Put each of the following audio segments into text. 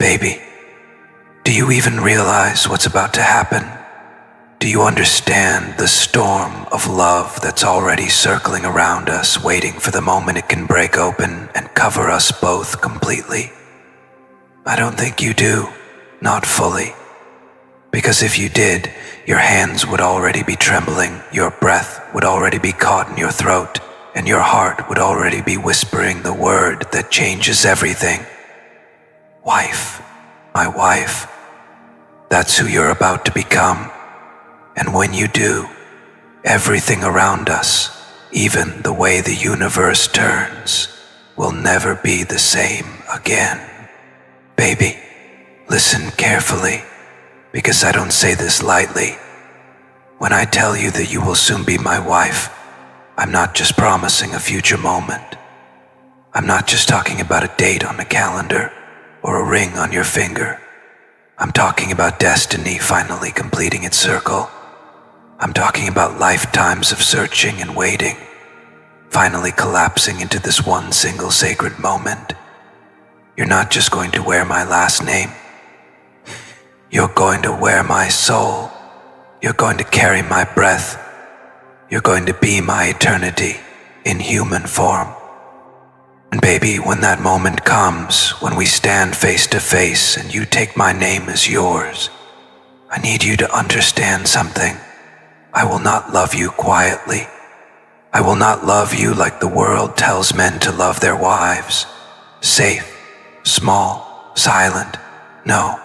Baby, do you even realize what's about to happen? Do you understand the storm of love that's already circling around us, waiting for the moment it can break open and cover us both completely? I don't think you do, not fully. Because if you did, your hands would already be trembling, your breath would already be caught in your throat, and your heart would already be whispering the word that changes everything. Wife, my wife, that's who you're about to become. And when you do, everything around us, even the way the universe turns, will never be the same again. Baby, listen carefully, because I don't say this lightly. When I tell you that you will soon be my wife, I'm not just promising a future moment. I'm not just talking about a date on the calendar or a ring on your finger. I'm talking about destiny finally completing its circle. I'm talking about lifetimes of searching and waiting, finally collapsing into this one single sacred moment. You're not just going to wear my last name. You're going to wear my soul. You're going to carry my breath. You're going to be my eternity in human form. And baby, when that moment comes, when we stand face to face and you take my name as yours, I need you to understand something. I will not love you quietly. I will not love you like the world tells men to love their wives. Safe, small, silent. No.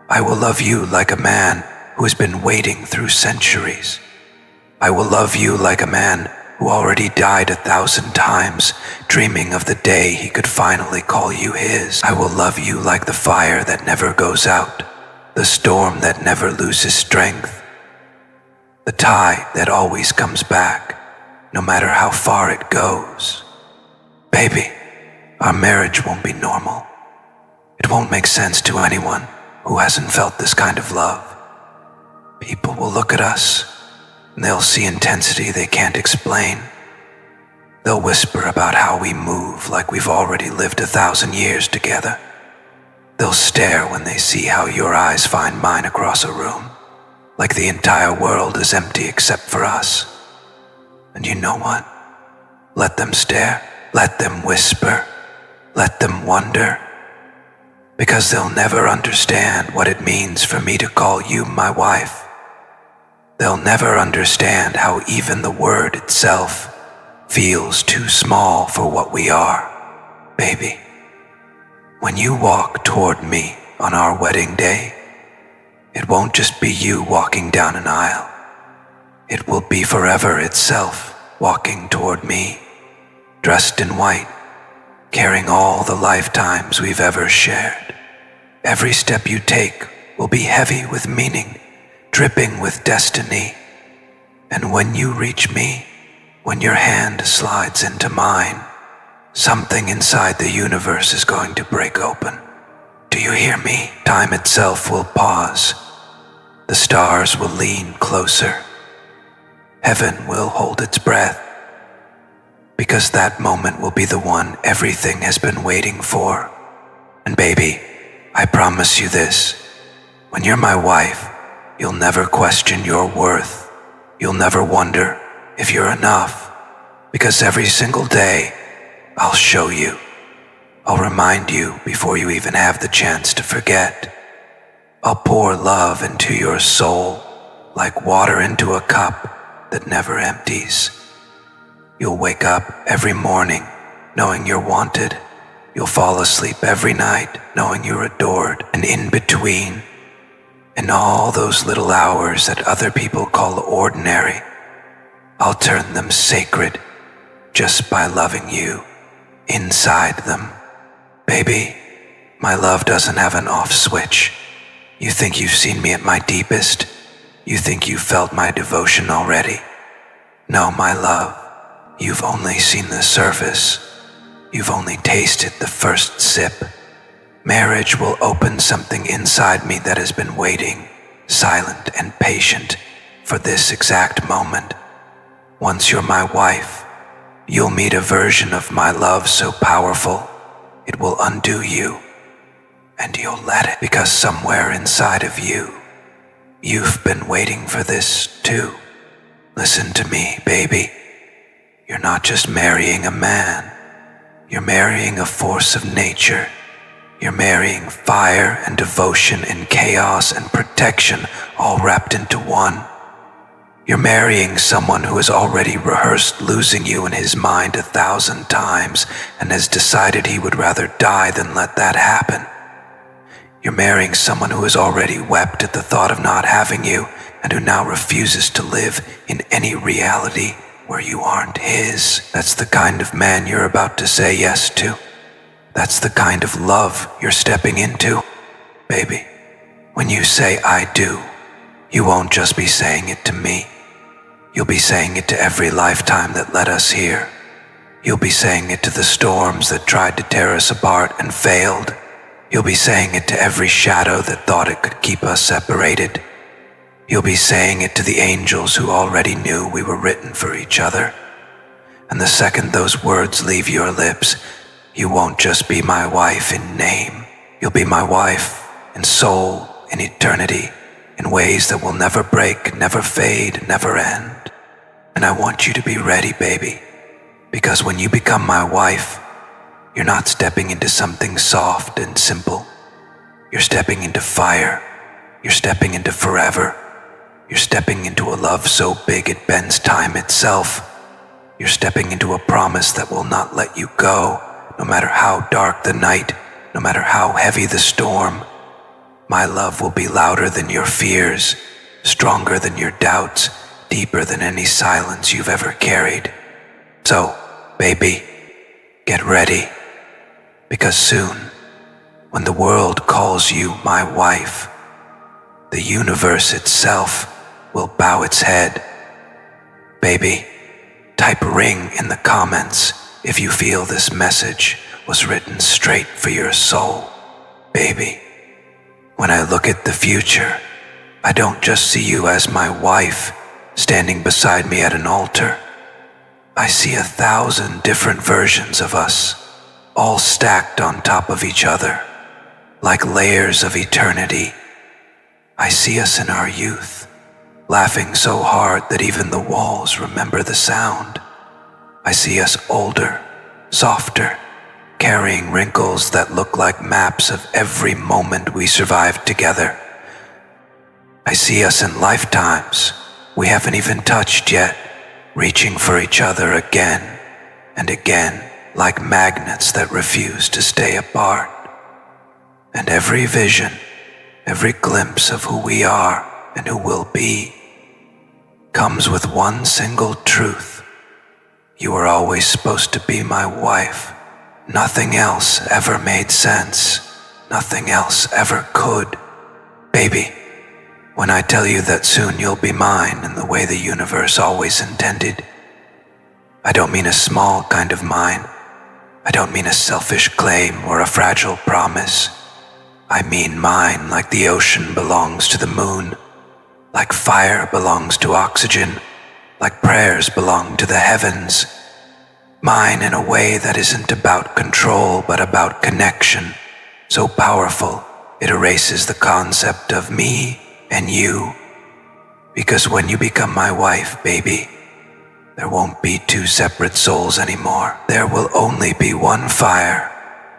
I will love you like a man who has been waiting through centuries. I will love you like a man who already died 1,000 times, dreaming of the day he could finally call you his. I will love you like the fire that never goes out, the storm that never loses strength, the tide that always comes back, no matter how far it goes. Baby, our marriage won't be normal. It won't make sense to anyone who hasn't felt this kind of love. People will look at us, and they'll see intensity they can't explain. They'll whisper about how we move like we've already lived 1,000 years together. They'll stare when they see how your eyes find mine across a room, like the entire world is empty except for us. And you know what? Let them stare, let them whisper, let them wonder, because they'll never understand what it means for me to call you my wife. They'll never understand how even the word itself feels too small for what we are. Baby, when you walk toward me on our wedding day, it won't just be you walking down an aisle. It will be forever itself walking toward me, dressed in white, carrying all the lifetimes we've ever shared. Every step you take will be heavy with meaning, dripping with destiny. And when you reach me, when your hand slides into mine, something inside the universe is going to break open. Do you hear me? Time itself will pause. The stars will lean closer. Heaven will hold its breath. Because that moment will be the one everything has been waiting for. And baby, I promise you this. When you're my wife, you'll never question your worth. You'll never wonder if you're enough. Because every single day, I'll show you. I'll remind you before you even have the chance to forget. I'll pour love into your soul like water into a cup that never empties. You'll wake up every morning knowing you're wanted. You'll fall asleep every night knowing you're adored. And in between, in all those little hours that other people call ordinary, I'll turn them sacred just by loving you inside them. Baby, my love doesn't have an off switch. You think you've seen me at my deepest? You think you've felt my devotion already? No, my love, you've only seen the surface. You've only tasted the first sip. Marriage will open something inside me that has been waiting, silent and patient, for this exact moment. Once you're my wife, you'll meet a version of my love so powerful, it will undo you. and you'll let it, because somewhere inside of you, you've been waiting for this too. Listen to me, baby. You're not just marrying a man. You're marrying a force of nature. You're marrying fire and devotion and chaos and protection all wrapped into one. You're marrying someone who has already rehearsed losing you in his mind 1,000 times and has decided he would rather die than let that happen. You're marrying someone who has already wept at the thought of not having you and who now refuses to live in any reality where you aren't his. That's the kind of man you're about to say yes to. That's the kind of love you're stepping into. Baby, when you say I do, you won't just be saying it to me. You'll be saying it to every lifetime that led us here. You'll be saying it to the storms that tried to tear us apart and failed. You'll be saying it to every shadow that thought it could keep us separated. You'll be saying it to the angels who already knew we were written for each other. And the second those words leave your lips, you won't just be my wife in name. You'll be my wife in soul, in eternity, in ways that will never break, never fade, never end. And I want you to be ready, baby, because when you become my wife, you're not stepping into something soft and simple. You're stepping into fire. You're stepping into forever. You're stepping into a love so big it bends time itself. You're stepping into a promise that will not let you go, no matter how dark the night, no matter how heavy the storm. My love will be louder than your fears, stronger than your doubts, deeper than any silence you've ever carried. So, baby, get ready, because soon, when the world calls you my wife, the universe itself will bow its head. Baby, type ring in the comments if you feel this message was written straight for your soul. Baby, when I look at the future, I don't just see you as my wife standing beside me at an altar. I see 1,000 different versions of us, all stacked on top of each other, like layers of eternity. I see us in our youth, laughing so hard that even the walls remember the sound. I see us older, softer, carrying wrinkles that look like maps of every moment we survived together. I see us in lifetimes we haven't even touched yet, reaching for each other again and again, like magnets that refuse to stay apart. And every vision, every glimpse of who we are and who we'll be, comes with one single truth. You were always supposed to be my wife. Nothing else ever made sense. Nothing else ever could. Baby, when I tell you that soon you'll be mine in the way the universe always intended, I don't mean a small kind of mine. I don't mean a selfish claim or a fragile promise. I mean mine like the ocean belongs to the moon, like fire belongs to oxygen, like prayers belong to the heavens. Mine in a way that isn't about control but about connection, so powerful it erases the concept of me and you. Because when you become my wife, baby, there won't be two separate souls anymore. There will only be one fire,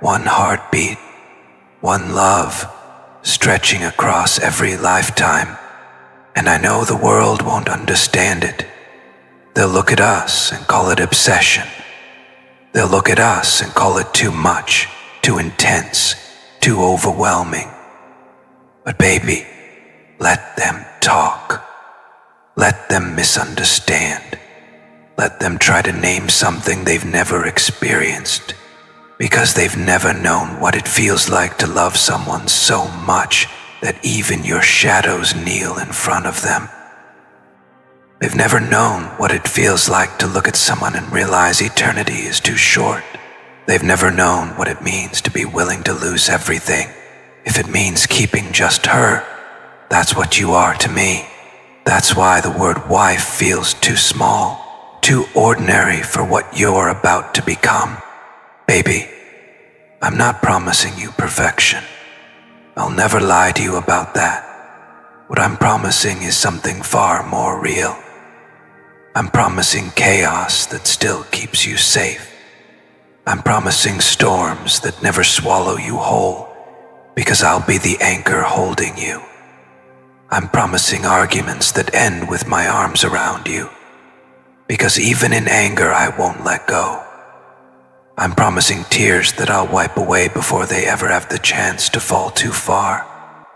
one heartbeat, one love, stretching across every lifetime. And I know the world won't understand it. They'll look at us and call it obsession. They'll look at us and call it too much, too intense, too overwhelming. But baby, let them talk. Let them misunderstand. Let them try to name something they've never experienced, because they've never known what it feels like to love someone so much that even your shadows kneel in front of them. They've never known what it feels like to look at someone and realize eternity is too short. They've never known what it means to be willing to lose everything. If it means keeping just her, that's what you are to me. That's why the word wife feels too small, too ordinary for what you're about to become. Baby, I'm not promising you perfection. I'll never lie to you about that. What I'm promising is something far more real. I'm promising chaos that still keeps you safe. I'm promising storms that never swallow you whole, because I'll be the anchor holding you. I'm promising arguments that end with my arms around you, because even in anger I won't let go. I'm promising tears that I'll wipe away before they ever have the chance to fall too far.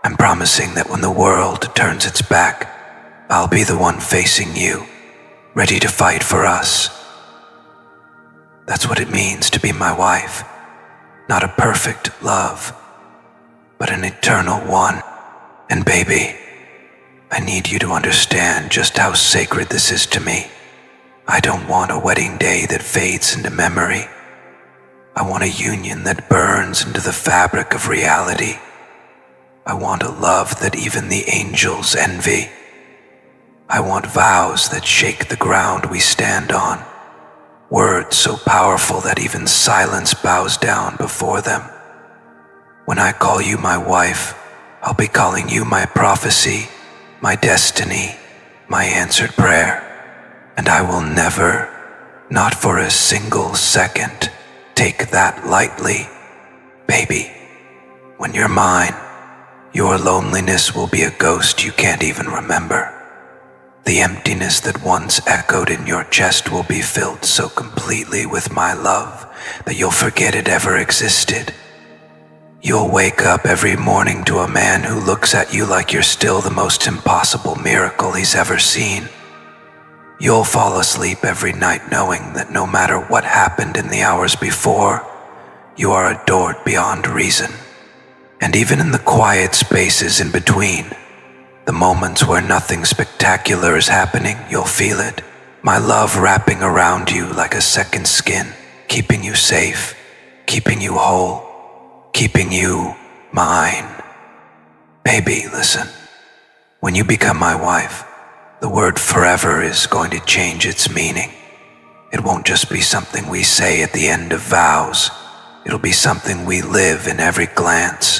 I'm promising that when the world turns its back, I'll be the one facing you, ready to fight for us. That's what it means to be my wife. Not a perfect love, but an eternal one. And baby, I need you to understand just how sacred this is to me. I don't want a wedding day that fades into memory. I want a union that burns into the fabric of reality. I want a love that even the angels envy. I want vows that shake the ground we stand on. Words so powerful that even silence bows down before them. When I call you my wife, I'll be calling you my prophecy, my destiny, my answered prayer. And I will never, not for a single second, take that lightly. Baby, when you're mine, your loneliness will be a ghost you can't even remember. The emptiness that once echoed in your chest will be filled so completely with my love that you'll forget it ever existed. You'll wake up every morning to a man who looks at you like you're still the most impossible miracle he's ever seen. You'll fall asleep every night knowing that no matter what happened in the hours before, you are adored beyond reason. And even in the quiet spaces in between, the moments where nothing spectacular is happening, you'll feel it. My love wrapping around you like a second skin, keeping you safe, keeping you whole, keeping you mine. Baby, listen. When you become my wife, the word forever is going to change its meaning. It won't just be something we say at the end of vows. It'll be something we live in every glance,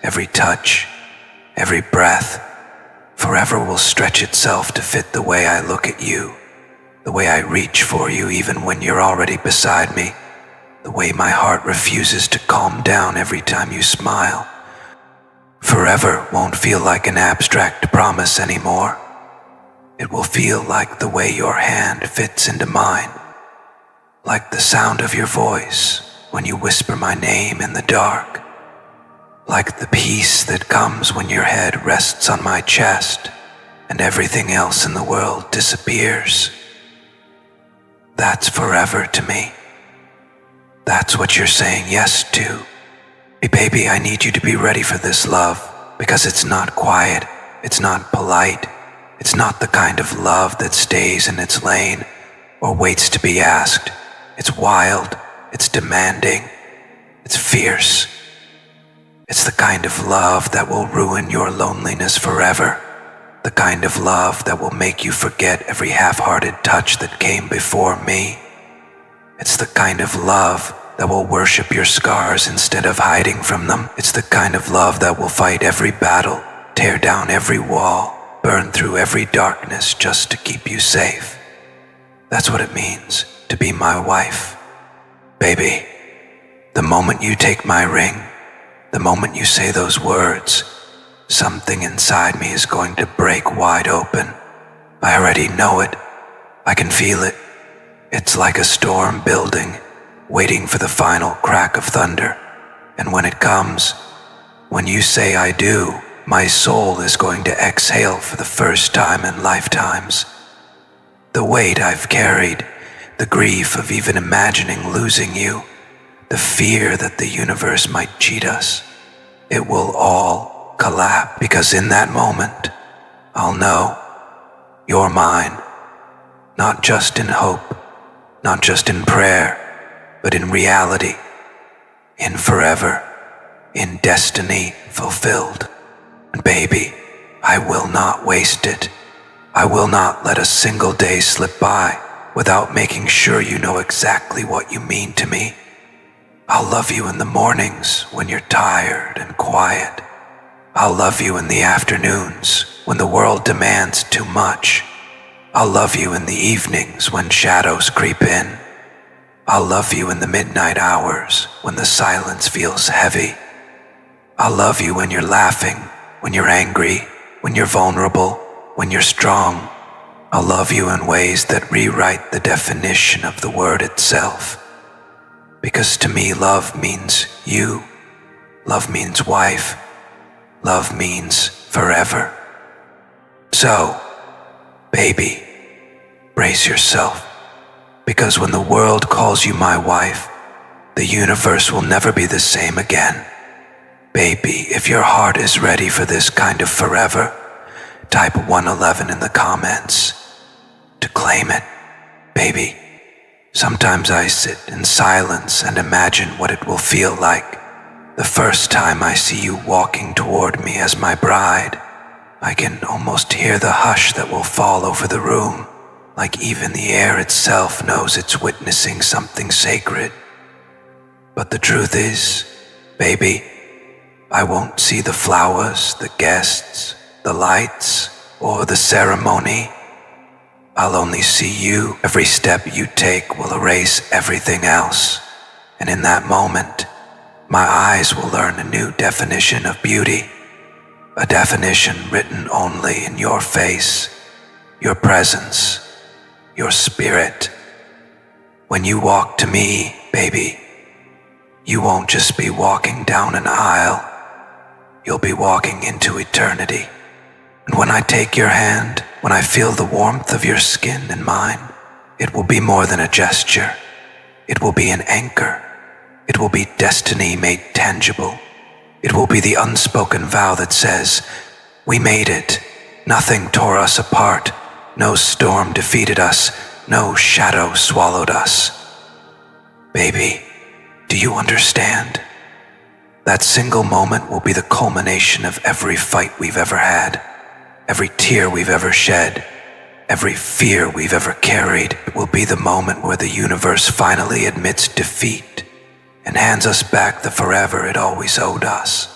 every touch, every breath. Forever will stretch itself to fit the way I look at you, the way I reach for you even when you're already beside me, the way my heart refuses to calm down every time you smile. Forever won't feel like an abstract promise anymore. It will feel like the way your hand fits into mine, like the sound of your voice when you whisper my name in the dark, like the peace that comes when your head rests on my chest and everything else in the world disappears. That's forever to me. That's what you're saying yes to. Hey baby, I need you to be ready for this love, because it's not quiet, it's not polite, it's not the kind of love that stays in its lane or waits to be asked. It's wild, it's demanding, it's fierce. It's the kind of love that will ruin your loneliness forever. The kind of love that will make you forget every half-hearted touch that came before me. It's the kind of love that will worship your scars instead of hiding from them. It's the kind of love that will fight every battle, tear down every wall, burn through every darkness just to keep you safe. That's what it means to be my wife. Baby, the moment you take my ring, the moment you say those words, something inside me is going to break wide open. I already know it. I can feel it. It's like a storm building, waiting for the final crack of thunder. And when it comes, when you say I do, my soul is going to exhale for the first time in lifetimes. The weight I've carried, the grief of even imagining losing you, the fear that the universe might cheat us, it will all collapse, because in that moment, I'll know you're mine, not just in hope, not just in prayer, but in reality, in forever, in destiny fulfilled. And baby, I will not waste it. I will not let a single day slip by without making sure you know exactly what you mean to me. I'll love you in the mornings when you're tired and quiet, I'll love you in the afternoons when the world demands too much. I'll love you in the evenings when shadows creep in. I'll love you in the midnight hours when the silence feels heavy. I'll love you when you're laughing, when you're angry, when you're vulnerable, when you're strong. I'll love you in ways that rewrite the definition of the word itself. Because to me, love means you. Love means wife. Love means forever. So, baby, brace yourself. Because when the world calls you my wife, the universe will never be the same again. Baby, if your heart is ready for this kind of forever, type 111 in the comments to claim it. Baby, sometimes I sit in silence and imagine what it will feel like the first time I see you walking toward me as my bride. I can almost hear the hush that will fall over the room, like even the air itself knows it's witnessing something sacred. But the truth is, baby, I won't see the flowers, the guests, the lights, or the ceremony. I'll only see you. Every step you take will erase everything else. And in that moment, my eyes will learn a new definition of beauty. A definition written only in your face, your presence, your spirit. When you walk to me, baby, you won't just be walking down an aisle. You'll be walking into eternity. And when I take your hand, when I feel the warmth of your skin in mine, it will be more than a gesture. It will be an anchor. It will be destiny made tangible. It will be the unspoken vow that says, we made it. Nothing tore us apart. No storm defeated us. No shadow swallowed us. Baby, do you understand? That single moment will be the culmination of every fight we've ever had, every tear we've ever shed, every fear we've ever carried. It will be the moment where the universe finally admits defeat and hands us back the forever it always owed us.